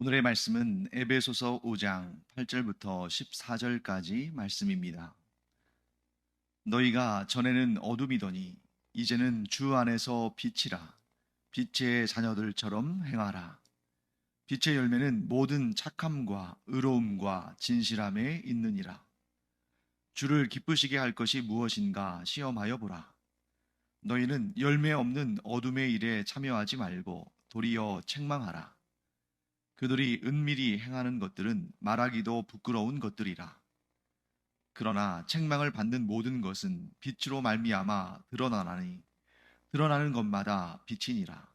오늘의 말씀은 에베소서 5장 8절부터 14절까지 말씀입니다. 너희가 전에는 어둠이더니 이제는 주 안에서 빛이라. 빛의 자녀들처럼 행하라. 빛의 열매는 모든 착함과 의로움과 진실함에 있느니라. 주를 기쁘시게 할 것이 무엇인가 시험하여 보라. 너희는 열매 없는 어둠의 일에 참여하지 말고 도리어 책망하라. 그들이 은밀히 행하는 것들은 말하기도 부끄러운 것들이라. 그러나 책망을 받는 모든 것은 빛으로 말미암아 드러나나니 드러나는 것마다 빛이니라.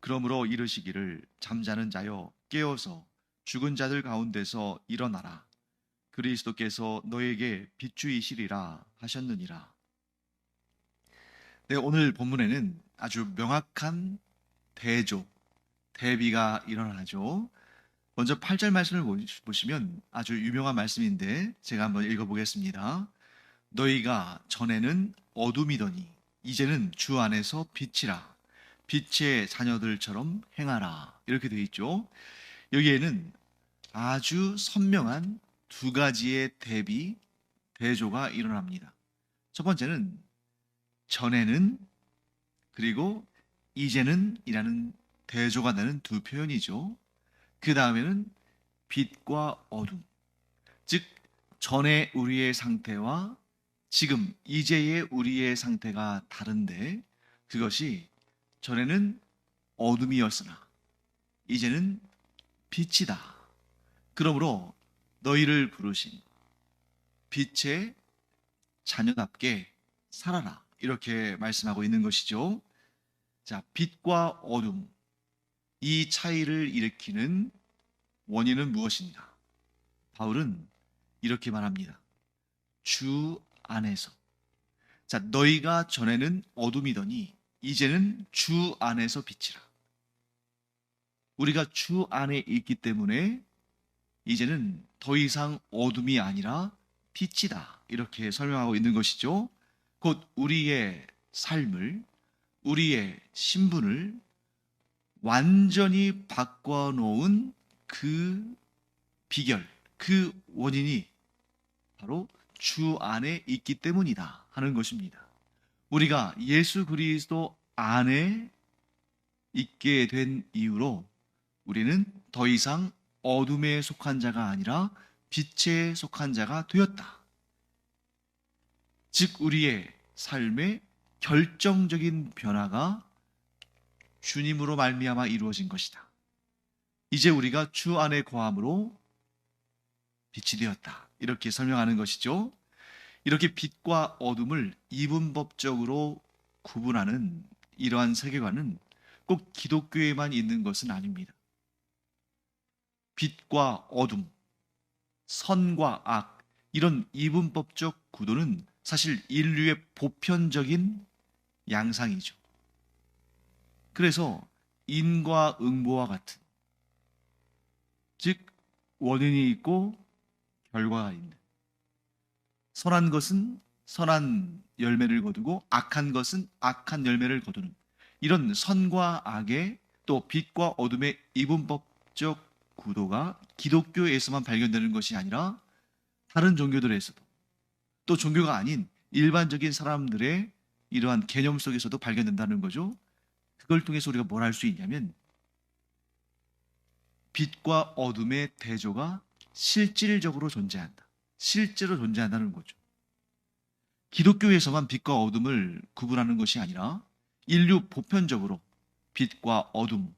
그러므로 이르시기를 잠자는 자여 깨어서 죽은 자들 가운데서 일어나라. 그리스도께서 너에게 빛주이시리라 하셨느니라. 네, 오늘 본문에는 아주 명확한 대조, 대비가 일어나죠. 먼저 8절 말씀을 보시면 아주 유명한 말씀인데 제가 한번 읽어보겠습니다. 너희가 전에는 어둠이더니 이제는 주 안에서 빛이라. 빛의 자녀들처럼 행하라. 이렇게 되어 있죠. 여기에는 아주 선명한 두 가지의 대비, 대조가 일어납니다. 첫 번째는 전에는 그리고 이제는 이라는 대조가 나는 두 표현이죠. 그 다음에는 빛과 어둠, 즉 전에 우리의 상태와 지금 이제의 우리의 상태가 다른데 그것이 전에는 어둠이었으나 이제는 빛이다. 그러므로 너희를 부르신 빛의 자녀답게 살아라. 이렇게 말씀하고 있는 것이죠. 자, 빛과 어둠, 이 차이를 일으키는 원인은 무엇인가? 바울은 이렇게 말합니다. 주 안에서. 자, 너희가 전에는 어둠이더니 이제는 주 안에서 빛이라. 우리가 주 안에 있기 때문에 이제는 더 이상 어둠이 아니라 빛이다. 이렇게 설명하고 있는 것이죠. 곧 우리의 삶을, 우리의 신분을 완전히 바꿔놓은 그 비결, 그 원인이 바로 주 안에 있기 때문이다 하는 것입니다. 우리가 예수 그리스도 안에 있게 된 이후로 우리는 더 이상 어둠에 속한 자가 아니라 빛에 속한 자가 되었다. 즉 우리의 삶의 결정적인 변화가 주님으로 말미암아 이루어진 것이다. 이제 우리가 주 안에 거함으로 빛이 되었다. 이렇게 설명하는 것이죠. 이렇게 빛과 어둠을 이분법적으로 구분하는 이러한 세계관은 꼭 기독교에만 있는 것은 아닙니다. 빛과 어둠, 선과 악, 이런 이분법적 구도는 사실 인류의 보편적인 양상이죠. 그래서 인과 응보와 같은, 즉 원인이 있고 결과가 있는, 선한 것은 선한 열매를 거두고 악한 것은 악한 열매를 거두는 이런 선과 악의 또 빛과 어둠의 이분법적 구도가 기독교에서만 발견되는 것이 아니라 다른 종교들에서도 또 종교가 아닌 일반적인 사람들의 이러한 개념 속에서도 발견된다는 거죠. 그걸 통해서 우리가 뭘 할 수 있냐면 빛과 어둠의 대조가 실질적으로 존재한다. 실제로 존재한다는 거죠. 기독교에서만 빛과 어둠을 구분하는 것이 아니라 인류 보편적으로 빛과 어둠,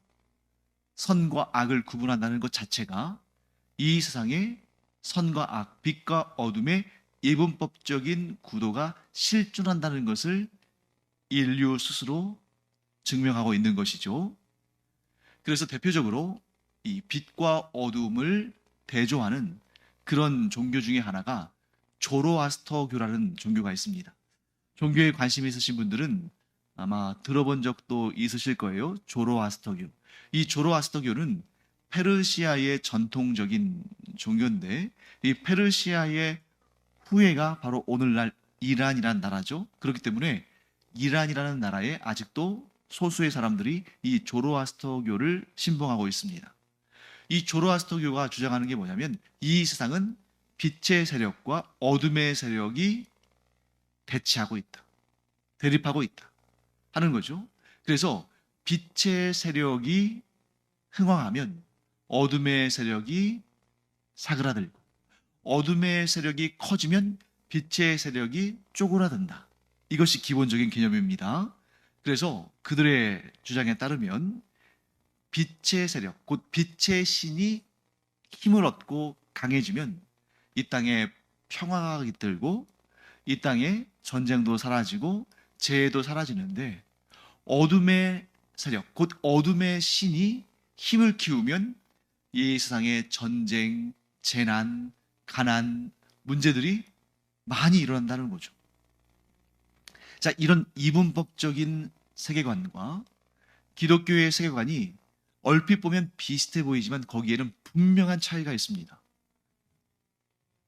선과 악을 구분한다는 것 자체가 이 세상에 선과 악, 빛과 어둠의 예분법적인 구도가 실존한다는 것을 인류 스스로 증명하고 있는 것이죠. 그래서 대표적으로 이 빛과 어둠을 대조하는 그런 종교 중에 하나가 조로아스터교라는 종교가 있습니다. 종교에 관심 있으신 분들은 아마 들어본 적도 있으실 거예요. 조로아스터교. 이 조로아스터교는 페르시아의 전통적인 종교인데 이 페르시아의 후예가 바로 오늘날 이란이라는 나라죠. 그렇기 때문에 이란이라는 나라에 아직도 소수의 사람들이 이 조로아스터교를 신봉하고 있습니다. 이 조로아스터교가 주장하는 게 뭐냐면 이 세상은 빛의 세력과 어둠의 세력이 대치하고 있다. 대립하고 있다. 하는 거죠. 그래서 빛의 세력이 흥왕하면 어둠의 세력이 사그라들고 어둠의 세력이 커지면 빛의 세력이 쪼그라든다. 이것이 기본적인 개념입니다. 그래서 그들의 주장에 따르면 빛의 세력, 곧 빛의 신이 힘을 얻고 강해지면 이 땅에 평화가 깃들고 이 땅에 전쟁도 사라지고 재해도 사라지는데 어둠의 세력, 곧 어둠의 신이 힘을 키우면 이 세상에 전쟁, 재난, 가난, 문제들이 많이 일어난다는 거죠. 자, 이런 이분법적인 세계관과 기독교의 세계관이 얼핏 보면 비슷해 보이지만 거기에는 분명한 차이가 있습니다.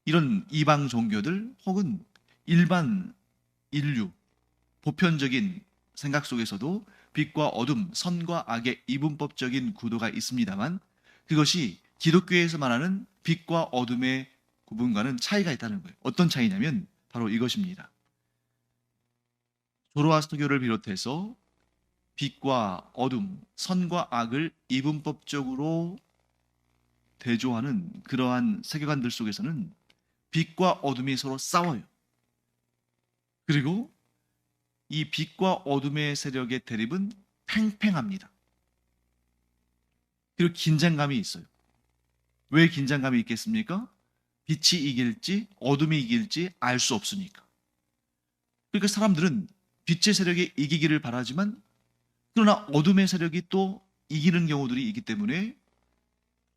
이런 이방 종교들 혹은 일반 인류, 보편적인 생각 속에서도 빛과 어둠, 선과 악의 이분법적인 구도가 있습니다만 그것이 기독교에서 말하는 빛과 어둠의 구분과는 차이가 있다는 거예요. 어떤 차이냐면 바로 이것입니다. 조로아스터교를 비롯해서 빛과 어둠, 선과 악을 이분법적으로 대조하는 그러한 세계관들 속에서는 빛과 어둠이 서로 싸워요. 그리고 이 빛과 어둠의 세력의 대립은 팽팽합니다. 그리고 긴장감이 있어요. 왜 긴장감이 있겠습니까? 빛이 이길지 어둠이 이길지 알 수 없으니까. 그러니까 사람들은 빛의 세력이 이기기를 바라지만 그러나 어둠의 세력이 또 이기는 경우들이 있기 때문에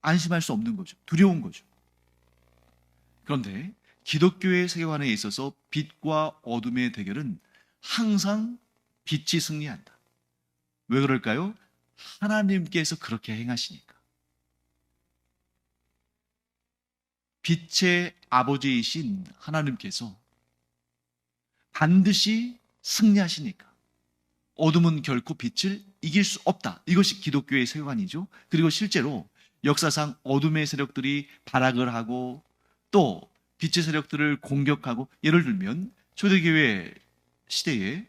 안심할 수 없는 거죠. 두려운 거죠. 그런데 기독교의 세계관에 있어서 빛과 어둠의 대결은 항상 빛이 승리한다. 왜 그럴까요? 하나님께서 그렇게 행하시니까. 빛의 아버지이신 하나님께서 반드시 승리하시니까 어둠은 결코 빛을 이길 수 없다. 이것이 기독교의 세계관이죠. 그리고 실제로 역사상 어둠의 세력들이 발악을 하고 또 빛의 세력들을 공격하고 예를 들면 초대교회 시대에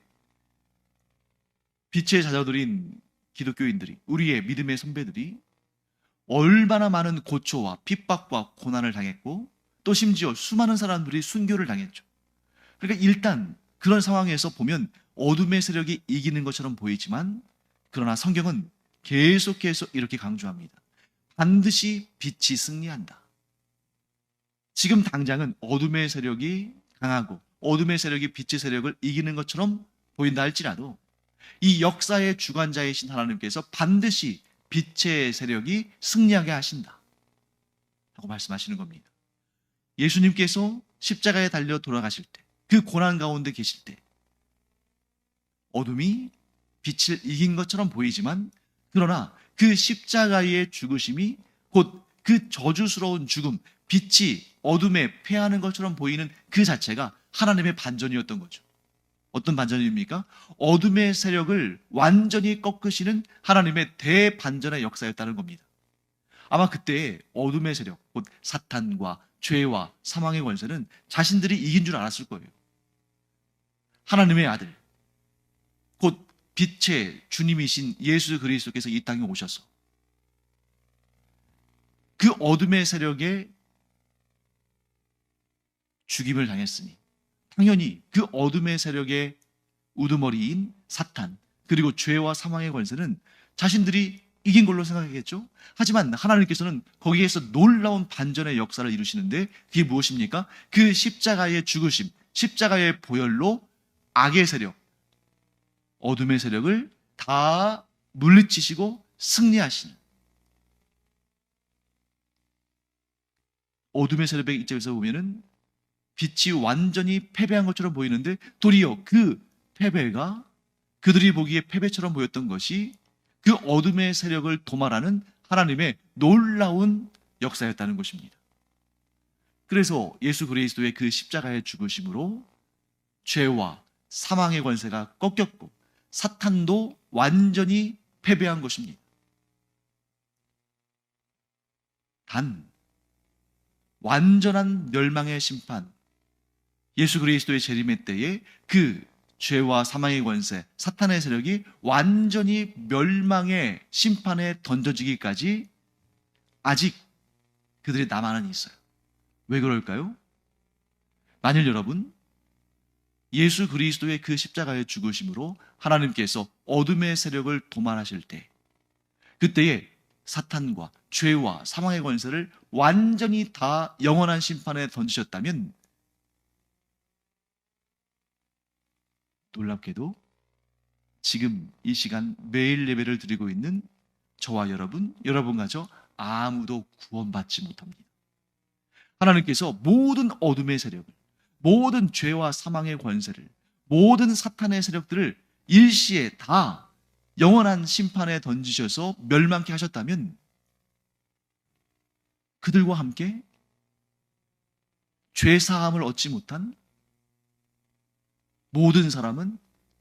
빛의 자녀들인 기독교인들이 우리의 믿음의 선배들이 얼마나 많은 고초와 핍박과 고난을 당했고 또 심지어 수많은 사람들이 순교를 당했죠. 그러니까 일단 그런 상황에서 보면 어둠의 세력이 이기는 것처럼 보이지만 그러나 성경은 계속해서 이렇게 강조합니다. 반드시 빛이 승리한다. 지금 당장은 어둠의 세력이 강하고 어둠의 세력이 빛의 세력을 이기는 것처럼 보인다 할지라도 이 역사의 주관자이신 하나님께서 반드시 빛의 세력이 승리하게 하신다 라고 말씀하시는 겁니다. 예수님께서 십자가에 달려 돌아가실 때, 그 고난 가운데 계실 때 어둠이 빛을 이긴 것처럼 보이지만 그러나 그 십자가의 죽으심이 곧 그 저주스러운 죽음, 빛이 어둠에 패하는 것처럼 보이는 그 자체가 하나님의 반전이었던 거죠. 어떤 반전입니까? 어둠의 세력을 완전히 꺾으시는 하나님의 대반전의 역사였다는 겁니다. 아마 그때 어둠의 세력, 곧 사탄과 죄와 사망의 권세는 자신들이 이긴 줄 알았을 거예요. 하나님의 아들, 곧 빛의 주님이신 예수 그리스도께서 이 땅에 오셔서 그 어둠의 세력에 죽임을 당했으니 당연히 그 어둠의 세력의 우두머리인 사탄 그리고 죄와 사망의 권세는 자신들이 이긴 걸로 생각하겠죠. 하지만 하나님께서는 거기에서 놀라운 반전의 역사를 이루시는데 그게 무엇입니까? 그 십자가의 죽으심, 십자가의 보혈로 악의 세력, 어둠의 세력을 다 물리치시고 승리하시는, 어둠의 세력의 입장에서 보면은 빛이 완전히 패배한 것처럼 보이는데 도리어 그 패배가 그들이 보기에 패배처럼 보였던 것이 그 어둠의 세력을 도말하는 하나님의 놀라운 역사였다는 것입니다. 그래서 예수 그리스도의 그 십자가의 죽으심으로 죄와 사망의 권세가 꺾였고 사탄도 완전히 패배한 것입니다. 단 완전한 멸망의 심판, 예수 그리스도의 재림의 때에 그 죄와 사망의 권세, 사탄의 세력이 완전히 멸망의 심판에 던져지기까지 아직 그들이 남아는 있어요. 왜 그럴까요? 만일 여러분 예수 그리스도의 그 십자가의 죽으심으로 하나님께서 어둠의 세력을 도말하실 때, 그때에 사탄과 죄와 사망의 권세를 완전히 다 영원한 심판에 던지셨다면, 놀랍게도 지금 이 시간 매일 예배를 드리고 있는 저와 여러분과 저 아무도 구원받지 못합니다. 하나님께서 모든 어둠의 세력을, 모든 죄와 사망의 권세를, 모든 사탄의 세력들을 일시에 다 영원한 심판에 던지셔서 멸망케 하셨다면, 그들과 함께 죄 사함을 얻지 못한 모든 사람은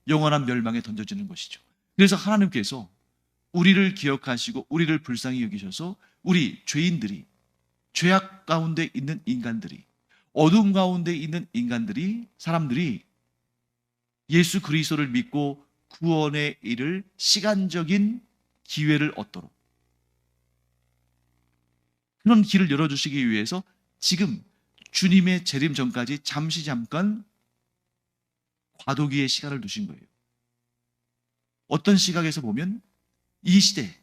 영원한 멸망에 던져지는 것이죠. 그래서 하나님께서 우리를 기억하시고 우리를 불쌍히 여기셔서 우리 죄인들이, 죄악 가운데 있는 인간들이, 어둠 가운데 있는 인간들이, 사람들이 예수 그리스도를 믿고 구원에 이를 시간적인 기회를 얻도록 그런 길을 열어주시기 위해서 지금 주님의 재림 전까지 잠깐 과도기의 시간을 두신 거예요. 어떤 시각에서 보면 이 시대,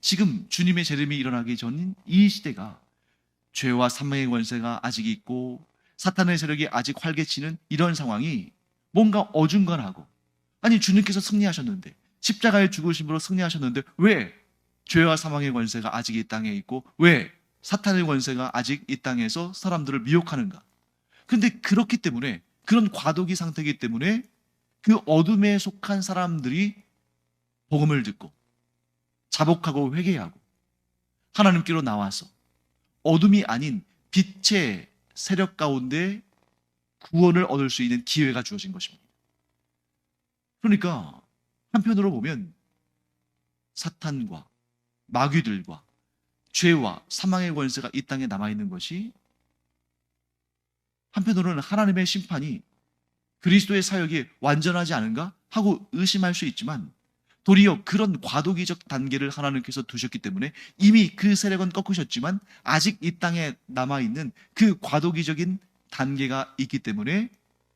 지금 주님의 재림이 일어나기 전인 이 시대가 죄와 사망의 권세가 아직 있고 사탄의 세력이 아직 활개치는 이런 상황이 뭔가 어중간하고, 아니 주님께서 승리하셨는데, 십자가의 죽으심으로 승리하셨는데 왜 죄와 사망의 권세가 아직 이 땅에 있고 왜 사탄의 권세가 아직 이 땅에서 사람들을 미혹하는가? 그런데 그렇기 때문에, 그런 과도기 상태이기 때문에 그 어둠에 속한 사람들이 복음을 듣고 자복하고 회개하고 하나님께로 나와서 어둠이 아닌 빛의 세력 가운데 구원을 얻을 수 있는 기회가 주어진 것입니다. 그러니까 한편으로 보면 사탄과 마귀들과 죄와 사망의 권세가 이 땅에 남아있는 것이, 한편으로는 하나님의 심판이, 그리스도의 사역이 완전하지 않은가 하고 의심할 수 있지만, 도리어 그런 과도기적 단계를 하나님께서 두셨기 때문에 이미 그 세력은 꺾으셨지만 아직 이 땅에 남아있는 그 과도기적인 단계가 있기 때문에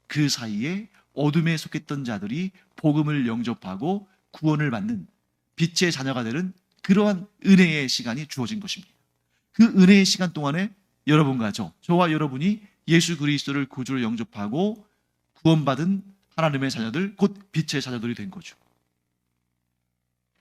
그 사이에 어둠에 속했던 자들이 복음을 영접하고 구원을 받는 빛의 자녀가 되는 그러한 은혜의 시간이 주어진 것입니다. 그 은혜의 시간 동안에 여러분과 저와 여러분이 예수 그리스도를 구주로 영접하고 구원받은 하나님의 자녀들, 곧 빛의 자녀들이 된 거죠.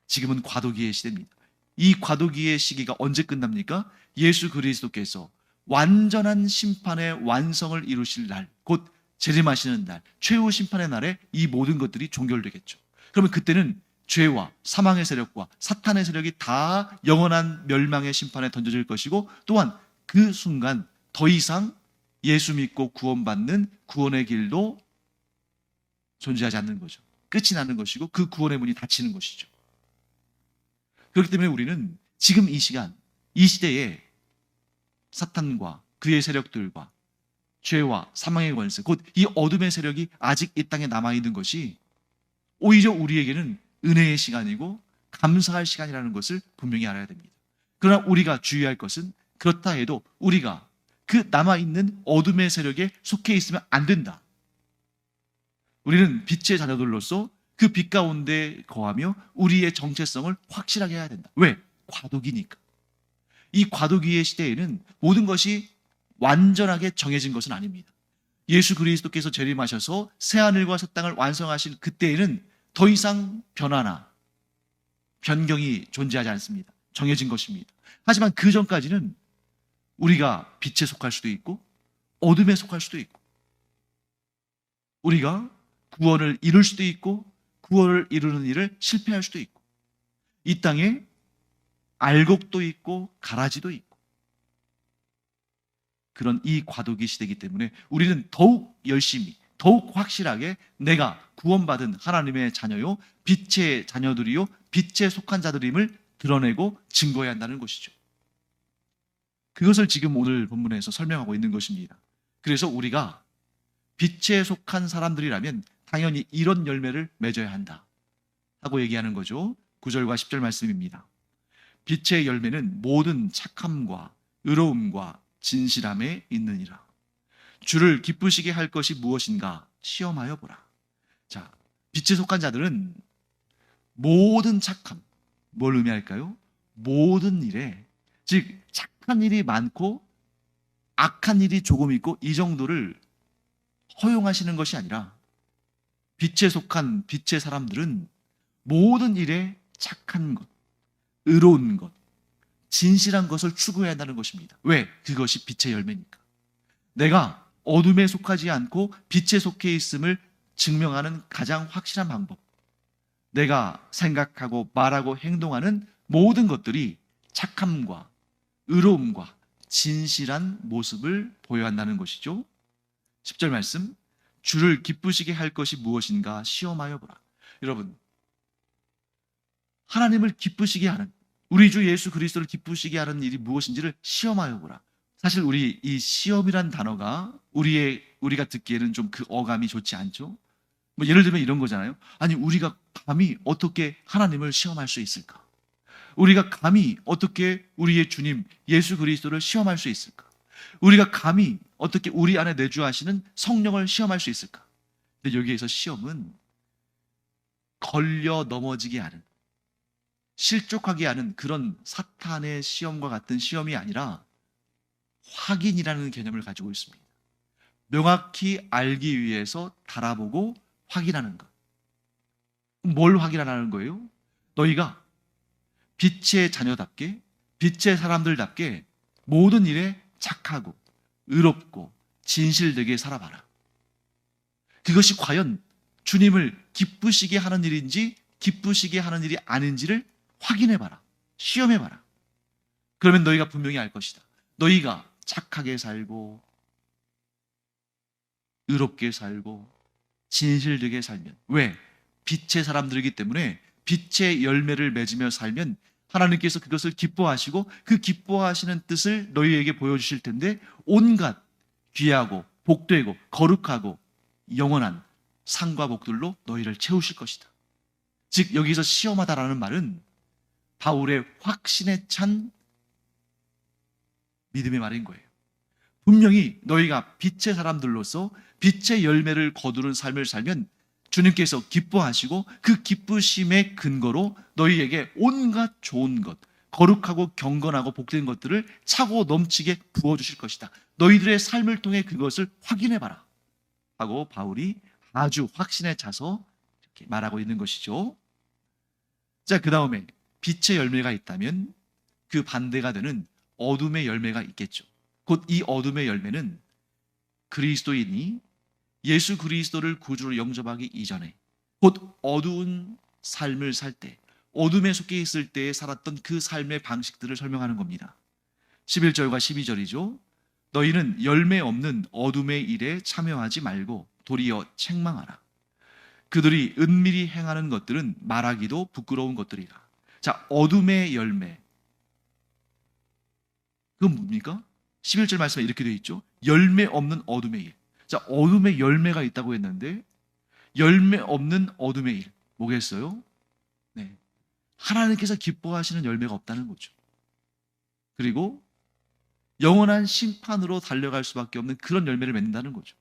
지금은 과도기의 시대입니다. 이 과도기의 시기가 언제 끝납니까? 예수 그리스도께서 완전한 심판의 완성을 이루실 날, 곧 재림하시는 날, 최후 심판의 날에 이 모든 것들이 종결되겠죠. 그러면 그때는 죄와 사망의 세력과 사탄의 세력이 다 영원한 멸망의 심판에 던져질 것이고, 또한 그 순간 더 이상 예수 믿고 구원받는 구원의 길도 존재하지 않는 거죠. 끝이 나는 것이고 그 구원의 문이 닫히는 것이죠. 그렇기 때문에 우리는 지금 이 시간, 이 시대에 사탄과 그의 세력들과 죄와 사망의 권세, 곧 이 어둠의 세력이 아직 이 땅에 남아있는 것이 오히려 우리에게는 은혜의 시간이고 감사할 시간이라는 것을 분명히 알아야 됩니다. 그러나 우리가 주의할 것은, 그렇다 해도 우리가 그 남아있는 어둠의 세력에 속해 있으면 안 된다. 우리는 빛의 자녀들로서 그 빛 가운데 거하며 우리의 정체성을 확실하게 해야 된다. 왜? 과도기니까. 이 과도기의 시대에는 모든 것이 완전하게 정해진 것은 아닙니다. 예수 그리스도께서 재림하셔서 새하늘과 새 땅을 완성하실 그때에는 더 이상 변화나 변경이 존재하지 않습니다. 정해진 것입니다. 하지만 그 전까지는 우리가 빛에 속할 수도 있고 어둠에 속할 수도 있고, 우리가 구원을 이룰 수도 있고 구원을 이루는 일을 실패할 수도 있고, 이 땅에 알곡도 있고 가라지도 있고, 그런 이 과도기 시대이기 때문에 우리는 더욱 열심히, 더욱 확실하게 내가 구원받은 하나님의 자녀요, 빛의 자녀들이요, 빛에 속한 자들임을 드러내고 증거해야 한다는 것이죠. 그것을 지금 오늘 본문에서 설명하고 있는 것입니다. 그래서 우리가 빛에 속한 사람들이라면 당연히 이런 열매를 맺어야 한다 하고 얘기하는 거죠. 9절과 10절 말씀입니다. 빛의 열매는 모든 착함과 의로움과 진실함에 있느니라. 주를 기쁘시게 할 것이 무엇인가 시험하여 보라. 자, 빛에 속한 자들은 모든 착함, 뭘 의미할까요? 모든 일에, 즉 착한 일이 많고 악한 일이 조금 있고 이 정도를 허용하시는 것이 아니라 빛에 속한 빛의 사람들은 모든 일에 착한 것, 의로운 것, 진실한 것을 추구해야 한다는 것입니다. 왜? 그것이 빛의 열매니까. 내가 어둠에 속하지 않고 빛에 속해 있음을 증명하는 가장 확실한 방법. 내가 생각하고 말하고 행동하는 모든 것들이 착함과 의로움과 진실한 모습을 보여야 한다는 것이죠. 10절 말씀, 주를 기쁘시게 할 것이 무엇인가 시험하여 보라. 여러분, 하나님을 기쁘시게 하는, 우리 주 예수 그리스도를 기쁘시게 하는 일이 무엇인지를 시험하여 보라. 사실 우리 이 시험이란 단어가 우리가 듣기에는 좀 그 어감이 좋지 않죠? 뭐 예를 들면 이런 거잖아요. 아니, 우리가 감히 어떻게 하나님을 시험할 수 있을까? 우리가 감히 어떻게 우리의 주님 예수 그리스도를 시험할 수 있을까? 우리가 감히 어떻게 우리 안에 내주하시는 성령을 시험할 수 있을까? 근데 여기에서 시험은 걸려 넘어지게 하는, 실족하게 하는 그런 사탄의 시험과 같은 시험이 아니라 확인이라는 개념을 가지고 있습니다. 명확히 알기 위해서 달아보고 확인하는 것. 뭘 확인하라는 거예요? 너희가 빛의 자녀답게, 빛의 사람들답게 모든 일에 착하고 의롭고 진실되게 살아봐라. 그것이 과연 주님을 기쁘시게 하는 일인지 기쁘시게 하는 일이 아닌지를 확인해봐라. 시험해봐라. 그러면 너희가 분명히 알 것이다. 너희가 착하게 살고 의롭게 살고 진실되게 살면, 왜? 빛의 사람들이기 때문에 빛의 열매를 맺으며 살면 하나님께서 그것을 기뻐하시고 그 기뻐하시는 뜻을 너희에게 보여주실 텐데 온갖 귀하고 복되고 거룩하고 영원한 상과 복들로 너희를 채우실 것이다. 즉 여기서 시험하다라는 말은 바울의 확신에 찬 믿음의 말인 거예요. 분명히 너희가 빛의 사람들로서 빛의 열매를 거두는 삶을 살면 주님께서 기뻐하시고 그 기쁘심의 근거로 너희에게 온갖 좋은 것, 거룩하고 경건하고 복된 것들을 차고 넘치게 부어주실 것이다. 너희들의 삶을 통해 그것을 확인해봐라 하고 바울이 아주 확신에 차서 이렇게 말하고 있는 것이죠. 자, 그 다음에 빛의 열매가 있다면 그 반대가 되는 어둠의 열매가 있겠죠. 곧 이 어둠의 열매는 그리스도인이 예수 그리스도를 구주로 영접하기 이전에, 곧 어두운 삶을 살 때, 어둠에 속해 있을 때에 살았던 그 삶의 방식들을 설명하는 겁니다. 11절과 12절이죠. 너희는 열매 없는 어둠의 일에 참여하지 말고 도리어 책망하라. 그들이 은밀히 행하는 것들은 말하기도 부끄러운 것들이라. 자, 어둠의 열매. 그건 뭡니까? 11절 말씀에 이렇게 되어 있죠. 열매 없는 어둠의 일. 자, 어둠의 열매가 있다고 했는데 열매 없는 어둠의 일. 뭐겠어요? 네. 하나님께서 기뻐하시는 열매가 없다는 거죠. 그리고 영원한 심판으로 달려갈 수밖에 없는 그런 열매를 맺는다는 거죠.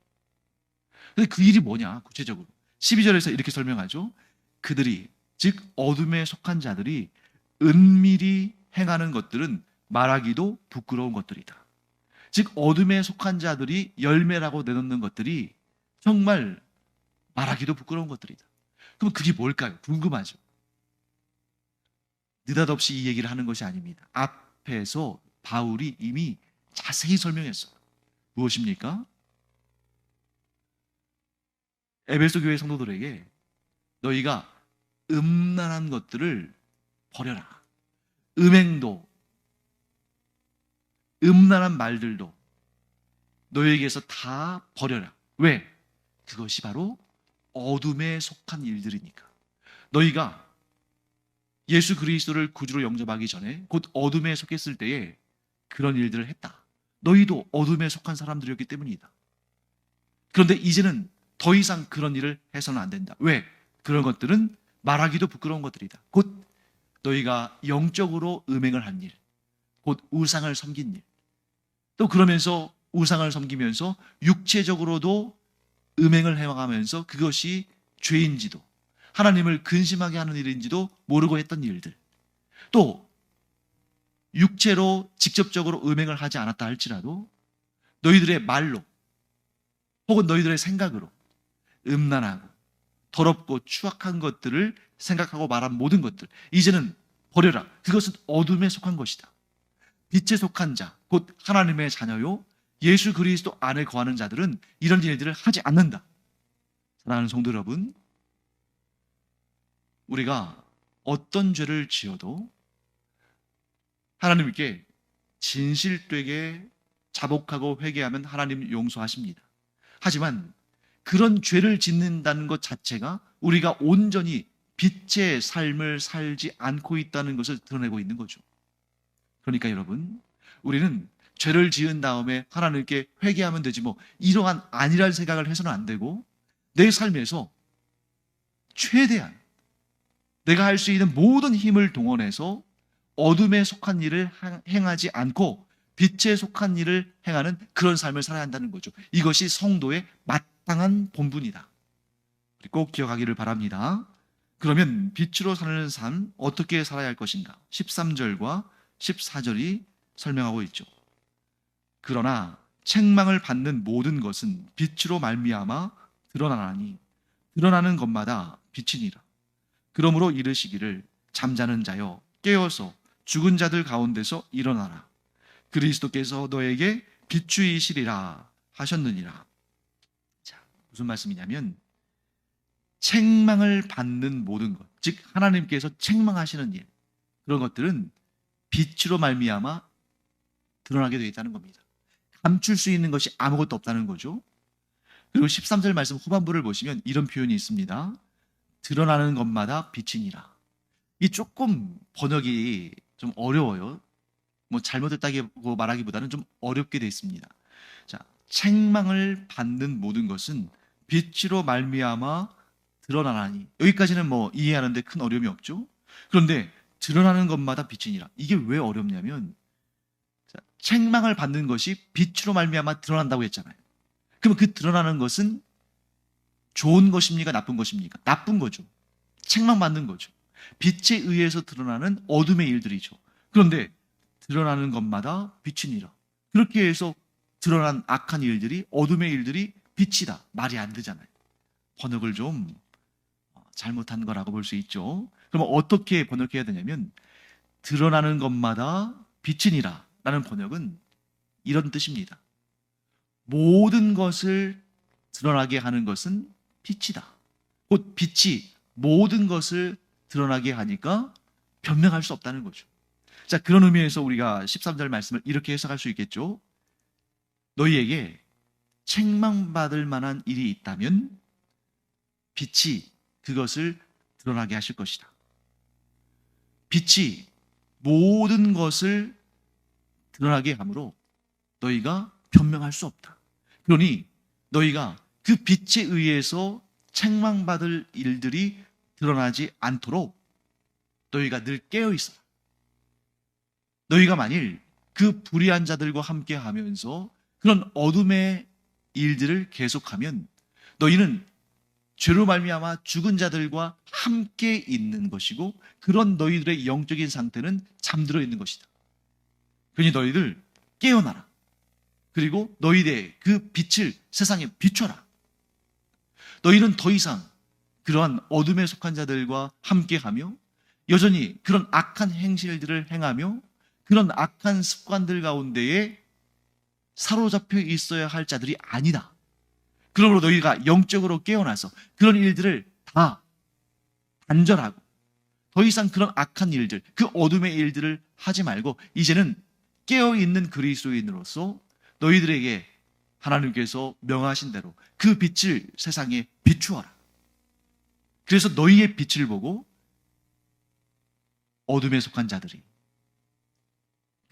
근데 그 일이 뭐냐? 구체적으로 12절에서 이렇게 설명하죠. 그들이, 즉 어둠에 속한 자들이 은밀히 행하는 것들은 말하기도 부끄러운 것들이다. 즉 어둠에 속한 자들이 열매라고 내놓는 것들이 정말 말하기도 부끄러운 것들이다. 그럼 그게 뭘까요? 궁금하죠. 느닷없이 이 얘기를 하는 것이 아닙니다. 앞에서 바울이 이미 자세히 설명했어요. 무엇입니까? 에베소 교회 성도들에게 너희가 음란한 것들을 버려라. 음행도, 음란한 말들도 너희에게서 다 버려라. 왜? 그것이 바로 어둠에 속한 일들이니까. 너희가 예수 그리스도를 구주로 영접하기 전에, 곧 어둠에 속했을 때에 그런 일들을 했다. 너희도 어둠에 속한 사람들이었기 때문이다. 그런데 이제는 더 이상 그런 일을 해서는 안 된다. 왜? 그런 것들은 말하기도 부끄러운 것들이다. 곧 너희가 영적으로 음행을 한 일, 곧 우상을 섬긴 일, 또 그러면서 우상을 섬기면서 육체적으로도 음행을 행하면서 그것이 죄인지도 하나님을 근심하게 하는 일인지도 모르고 했던 일들, 또 육체로 직접적으로 음행을 하지 않았다 할지라도 너희들의 말로 혹은 너희들의 생각으로 음란하고 더럽고 추악한 것들을 생각하고 말한 모든 것들, 이제는 버려라. 그것은 어둠에 속한 것이다. 빛에 속한 자, 곧 하나님의 자녀요 예수 그리스도 안에 거하는 자들은 이런 일들을 하지 않는다. 사랑하는 성도 여러분, 우리가 어떤 죄를 지어도 하나님께 진실되게 자복하고 회개하면 하나님 용서하십니다. 하지만 그런 죄를 짓는다는 것 자체가 우리가 온전히 빛의 삶을 살지 않고 있다는 것을 드러내고 있는 거죠. 그러니까 여러분, 우리는 죄를 지은 다음에 하나님께 회개하면 되지 뭐 이러한 아니란 생각을 해서는 안 되고, 내 삶에서 최대한 내가 할 수 있는 모든 힘을 동원해서 어둠에 속한 일을 행하지 않고 빛에 속한 일을 행하는 그런 삶을 살아야 한다는 거죠. 이것이 성도의 마땅한 본분이다. 꼭 기억하기를 바랍니다. 그러면 빛으로 사는 삶 어떻게 살아야 할 것인가? 13절과 14절이 설명하고 있죠. 그러나 책망을 받는 모든 것은 빛으로 말미암아 드러나나니 드러나는 것마다 빛이니라. 그러므로 이르시기를 잠자는 자여 깨어서 죽은 자들 가운데서 일어나라. 그리스도께서 너에게 비추이시리라 하셨느니라. 자, 무슨 말씀이냐면 책망을 받는 모든 것, 즉 하나님께서 책망하시는 일, 그런 것들은 빛으로 말미암아 드러나게 되어 있다는 겁니다. 감출 수 있는 것이 아무것도 없다는 거죠. 그리고 13절 말씀 후반부를 보시면 이런 표현이 있습니다. 드러나는 것마다 빛이니라. 이 조금 번역이 좀 어려워요. 뭐 잘못했다고 말하기보다는 좀 어렵게 되어 있습니다. 자, 책망을 받는 모든 것은 빛으로 말미암아 드러나나니. 여기까지는 뭐 이해하는데 큰 어려움이 없죠. 그런데 드러나는 것마다 빛이니라. 이게 왜 어렵냐면, 자, 책망을 받는 것이 빛으로 말미암아 드러난다고 했잖아요. 그러면 그 드러나는 것은 좋은 것입니까? 나쁜 것입니까? 나쁜 거죠. 책망받는 거죠. 빛에 의해서 드러나는 어둠의 일들이죠. 그런데 드러나는 것마다 빛이니라. 그렇게 해서 드러난 악한 일들이, 어둠의 일들이 빛이다. 말이 안 되잖아요. 번역을 좀 잘못한 거라고 볼 수 있죠. 그러면 어떻게 번역해야 되냐면, 드러나는 것마다 빛이니라 라는 번역은 이런 뜻입니다. 모든 것을 드러나게 하는 것은 빛이다. 곧 빛이 모든 것을 드러나게 하니까 변명할 수 없다는 거죠. 자, 그런 의미에서 우리가 13절 말씀을 이렇게 해석할 수 있겠죠. 너희에게 책망받을 만한 일이 있다면 빛이 그것을 드러나게 하실 것이다. 빛이 모든 것을 드러나게 하므로 너희가 변명할 수 없다. 그러니 너희가 그 빛에 의해서 책망받을 일들이 드러나지 않도록 너희가 늘 깨어있어라. 너희가 만일 그 불의한 자들과 함께 하면서 그런 어둠의 일들을 계속하면 너희는 죄로 말미암아 죽은 자들과 함께 있는 것이고, 그런 너희들의 영적인 상태는 잠들어 있는 것이다. 그러니 너희들 깨어나라. 그리고 너희의 그 빛을 세상에 비춰라. 너희는 더 이상 그러한 어둠에 속한 자들과 함께하며 여전히 그런 악한 행실들을 행하며 그런 악한 습관들 가운데에 사로잡혀 있어야 할 자들이 아니다. 그러므로 너희가 영적으로 깨어나서 그런 일들을 다 단절하고 더 이상 그런 악한 일들, 그 어둠의 일들을 하지 말고 이제는 깨어있는 그리스도인으로서 너희들에게 하나님께서 명하신 대로 그 빛을 세상에 비추어라. 그래서 너희의 빛을 보고 어둠에 속한 자들이,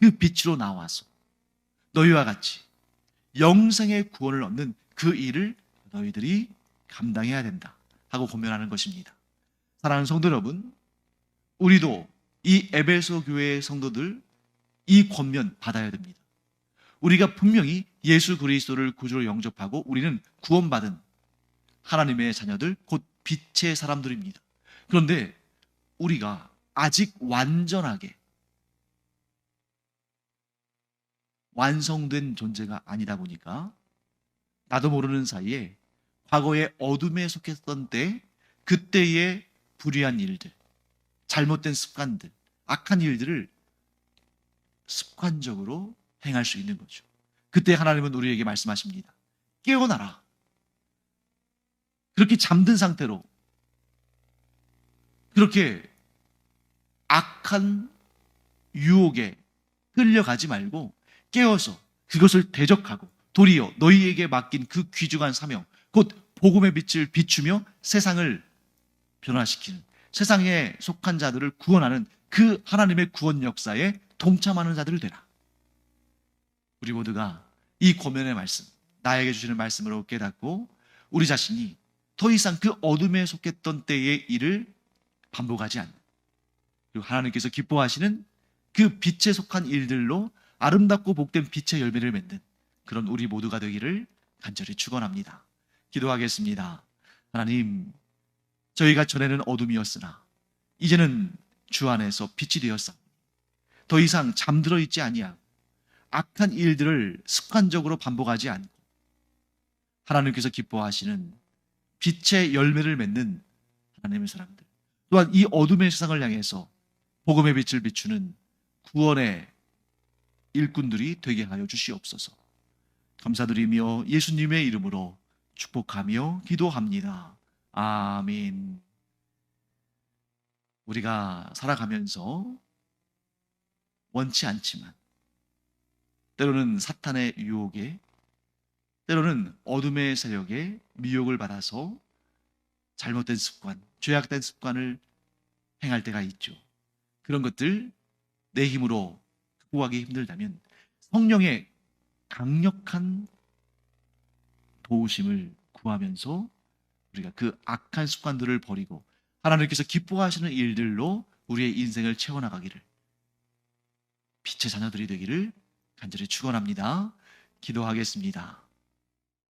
그 빛으로 나와서 너희와 같이 영생의 구원을 얻는 그 일을 너희들이 감당해야 된다 하고 권면하는 것입니다. 사랑하는 성도 여러분, 우리도 이 에베소 교회의 성도들 이 권면 받아야 됩니다. 우리가 분명히 예수 그리스도를 구주로 영접하고 우리는 구원받은 하나님의 자녀들, 곧 빛의 사람들입니다. 그런데 우리가 아직 완전하게 완성된 존재가 아니다 보니까 나도 모르는 사이에 과거의 어둠에 속했던 때 그때의 불의한 일들, 잘못된 습관들, 악한 일들을 습관적으로 행할 수 있는 거죠. 그때 하나님은 우리에게 말씀하십니다. 깨어나라. 그렇게 잠든 상태로 그렇게 악한 유혹에 끌려가지 말고 깨어서 그것을 대적하고 도리어 너희에게 맡긴 그 귀중한 사명, 곧 복음의 빛을 비추며 세상을 변화시키는, 세상에 속한 자들을 구원하는 그 하나님의 구원 역사에 동참하는 자들 되라. 우리 모두가 이 권면의 말씀, 나에게 주시는 말씀으로 깨닫고 우리 자신이 더 이상 그 어둠에 속했던 때의 일을 반복하지 않는, 그리고 하나님께서 기뻐하시는 그 빛에 속한 일들로 아름답고 복된 빛의 열매를 맺는 그런 우리 모두가 되기를 간절히 축원합니다. 기도하겠습니다. 하나님, 저희가 전에는 어둠이었으나 이제는 주 안에서 빛이 되었사오니 더 이상 잠들어 있지 아니하고 악한 일들을 습관적으로 반복하지 않고 하나님께서 기뻐하시는 빛의 열매를 맺는 하나님의 사람들, 또한 이 어둠의 세상을 향해서 복음의 빛을 비추는 구원의 일꾼들이 되게 하여 주시옵소서. 감사드리며 예수님의 이름으로 축복하며 기도합니다. 아멘. 우리가 살아가면서 원치 않지만 때로는 사탄의 유혹에, 때로는 어둠의 세력에 미혹을 받아서 잘못된 습관, 죄악된 습관을 행할 때가 있죠. 그런 것들 내 힘으로 극복하기 힘들다면 성령의 강력한 도우심을 구하면서 우리가 그 악한 습관들을 버리고 하나님께서 기뻐하시는 일들로 우리의 인생을 채워나가기를, 빛의 자녀들이 되기를 간절히 축원합니다. 기도하겠습니다.